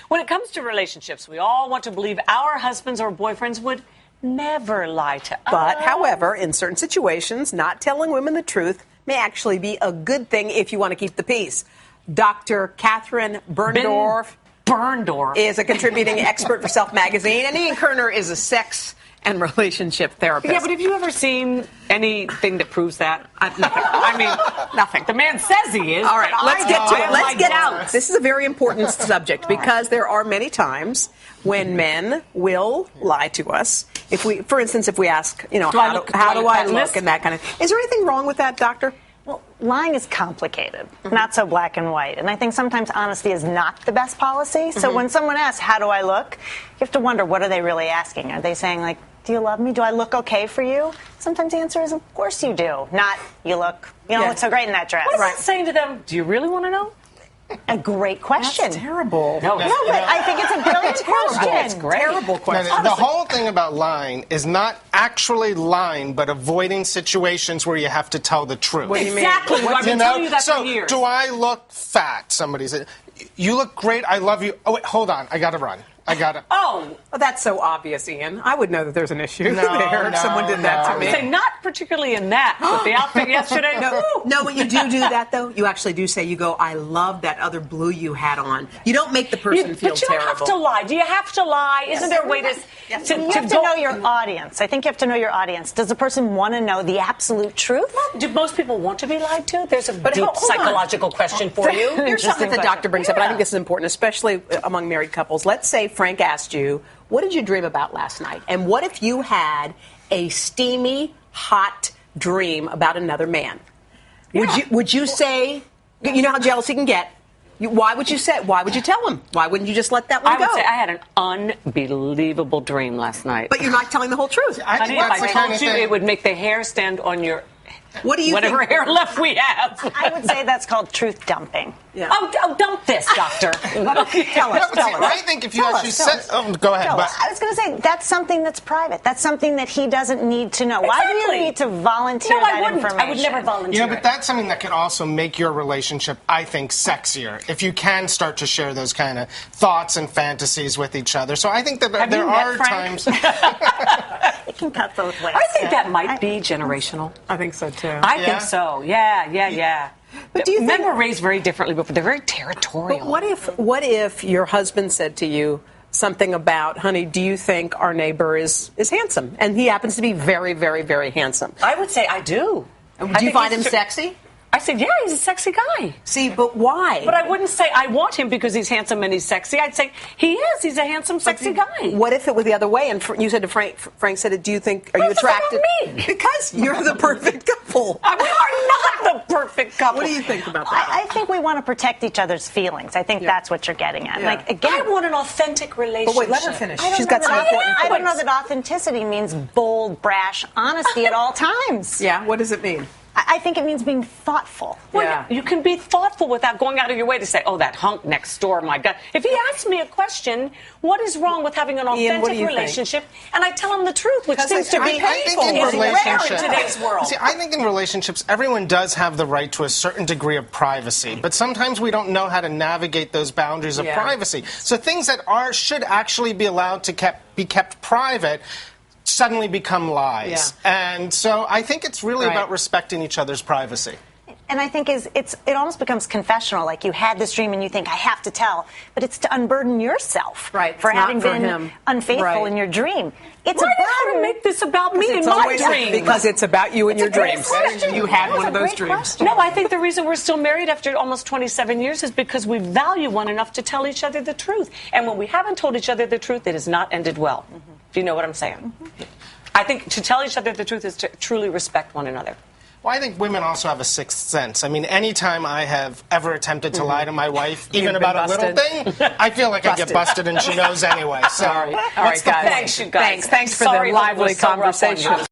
When it comes to relationships, we all want to believe our husbands or boyfriends would never lie to us. But, however, in certain situations, not telling women the truth may actually be a good thing if you want to keep the peace. Dr. Catherine Berndorf is a contributing expert for Self Magazine, and Ian Kerner is a sex and relationship therapist. Yeah, but have you ever seen anything that proves that? Nothing. I mean, nothing. The man says he is. All right, let's get to it. Let's get out. This is a very important subject because there are many times when men will lie to us. If we, for instance, if we ask, how do I look, and that kind of. Is there anything wrong with that, doctor? Well, lying is complicated, not so black and white. And I think sometimes honesty is not the best policy. So when someone asks, how do I look? You have to wonder, what are they really asking? Are they saying, like, do you love me? Do I look okay for you? Sometimes the answer is, of course you do. Not, you look so great in that dress. What is that saying to them? Do you really want to know? A great question. That's terrible. No, but I think it's a brilliant question. It's great. Terrible question. The whole thing about lying is not actually lying, but avoiding situations where you have to tell the truth. What do you mean? Exactly. I've been telling you that so, for years. do I look fat? Somebody said, you look great. I love you. Oh, wait, hold on. I got to run. I got to. Oh, well, that's so obvious, Ian. I would know that there's an issue there if someone did that to me. I would say not particularly in that, but the outfit yesterday. No, but you do that, though. You actually do say, you go, I love that other blue you had on. You don't make the person feel but you terrible. don't have to lie. Do you have to lie? Isn't there a way to you have to know your audience. I think you have to know your audience. Does the person want to know the absolute truth? Well, do most people want to be lied to? There's a deep psychological question for you. Here's something that the doctor brings up, and I think this is important, especially among married couples. Let's say Frank asked you, what did you dream about last night? And what if you had a steamy, hot dream about another man? Yeah. Would you say, you know how jealous he can get? Why would you tell him? Why wouldn't you just let that one go? I would say I had an unbelievable dream last night. But you're not telling the whole truth. Honey, if I told you, it would make the hair stand on your... What do you Whatever think? hair left we have. I would say that's called truth dumping. Yeah. Oh, dump this, doctor. Tell us. I think if you actually said... Oh, go ahead. But I was going to say, that's something that's private. That's something that he doesn't need to know. Why do you need to volunteer that information? I would never volunteer. but that's something that could also make your relationship, I think, sexier. If you can start to share those kind of thoughts and fantasies with each other. So I think that there are times... It can cut both ways. I think that might be generational. I think so, too. I think so. Yeah. But do you Men think were raised very differently, but they're very territorial. But what if your husband said to you something about, honey, do you think our neighbor is handsome? And he happens to be very, very, very handsome. I would say I do. Do you find him sexy? I said, yeah, he's a sexy guy. See, but why? But I wouldn't say I want him because he's handsome and he's sexy. I'd say he is. He's a handsome, sexy guy. What if it was the other way? And you said to Frank said, do you think, are you attracted? Me? Because you're the perfect couple. We are not the perfect couple. What do you think about that? I think we want to protect each other's feelings. I think that's what you're getting at. Yeah. Like, again, I want an authentic relationship. But wait, let her finish. I don't She's know got that some important I don't know points. that authenticity means bold, brash honesty at all times. Yeah, what does it mean? I think it means being thoughtful. Well, you can be thoughtful without going out of your way to say, oh, that hunk next door, my God. If he asks me a question, what is wrong with having an authentic relationship? And I tell him the truth, which seems to be painful. rare in today's world. See, I think in relationships, everyone does have the right to a certain degree of privacy, but sometimes we don't know how to navigate those boundaries of privacy. So things that should actually be allowed to be kept private suddenly become lies. Yeah. And so I think it's really about respecting each other's privacy. And I think it almost becomes confessional, like you had this dream and you think, I have to tell. But it's to unburden yourself for having been unfaithful in your dream. It's Why do you make this about me and my dream? Because it's about you and your dreams. You had one of those dreams. No, I think the reason we're still married after almost 27 years is because we value one enough to tell each other the truth. And when we haven't told each other the truth, it has not ended well. Do you know what I'm saying? I think to tell each other the truth is to truly respect one another. Well, I think women also have a sixth sense. I mean, anytime I have ever attempted to lie to my wife, even about a little thing, I feel like I get busted and she knows anyway. So, All right, guys. Thanks, you guys. Thanks for the lively conversation.